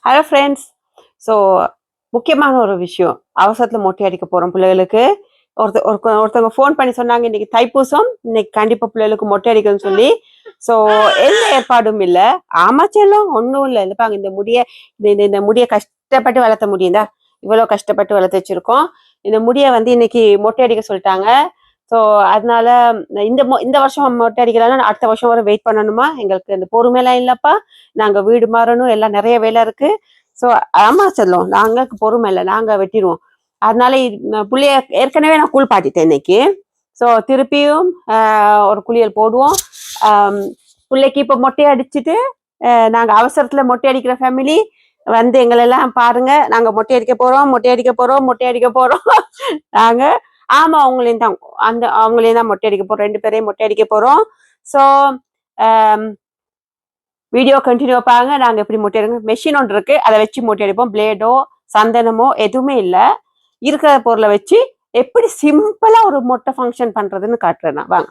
Hello friends. So முக்கியமான ஒரு விஷயம், அவசரத்தில் மொட்டை அடிக்க போகிறோம் பிள்ளைகளுக்கு. ஒருத்தவங்க ஃபோன் பண்ணி சொன்னாங்க, இன்னைக்கு தைப்பூசம், இன்னைக்கு கண்டிப்பாக பிள்ளைகளுக்கு மொட்டை அடிக்கணும்னு சொல்லி. ஸோ எந்த ஏற்பாடும் இல்லை. ஆமாச்செல்லாம் ஒன்றும் இல்லை. இல்லைப்பாங்க, இந்த முடியை கஷ்டப்பட்டு வளர்த்த முடியுதா, இவ்வளோ கஷ்டப்பட்டு வளர்த்து வச்சிருக்கோம். இந்த முடியை வந்து இன்னைக்கு மொட்டை அடிக்க சொல்லிட்டாங்க. ஸோ அதனால இந்த வருஷம் மொட்டை அடிக்கலாம்னா அடுத்த வருஷம் வரை வெயிட் பண்ணணுமா? எங்களுக்கு அந்த பொறுமையெல்லாம் இல்லைப்பா. நாங்கள் வீடு மாறணும், எல்லாம் நிறைய வேலை இருக்கு. ஸோ ஆமா செல்லும், நாங்களுக்கு பொறுமை இல்லை, நாங்கள் வெட்டிடுவோம். அதனால புள்ளைய ஏற்கனவே நான் குளிப்பாட்டிட்டேன் இன்னைக்கு. ஸோ திருப்பியும் ஒரு குளியல் போடுவோம். பிள்ளைக்கு இப்போ மொட்டை அடிச்சுட்டு நாங்கள் அவசரத்தில் மொட்டை அடிக்கிற ஃபேமிலி வந்து எங்களெல்லாம் பாருங்க, நாங்கள் மொட்டை அடிக்க போகிறோம், மொட்டை அடிக்க போகிறோம், மொட்டை அடிக்க போகிறோம். நாங்கள் ஆமா அவங்களையும் தான் அவங்களையும் தான் மொட்டை அடிக்க போறோம். 2 பேரையும் மொட்டை அடிக்க போறோம். ஸோ வீடியோ கண்டினியூ பாருங்க. நாங்க எப்படி மொட்டை அடிக்கணும், மெஷின் ஒன்று இருக்கு, அதை வச்சு மொட்டை அடிப்போம். பிளேடோ சந்தனமோ எதுவுமே இல்லை, இருக்கிற பொருளை வச்சு எப்படி சிம்பிளா ஒரு மொட்டை ஃபங்க்ஷன் பண்றதுன்னு காட்டுறேன் நான். வாங்க.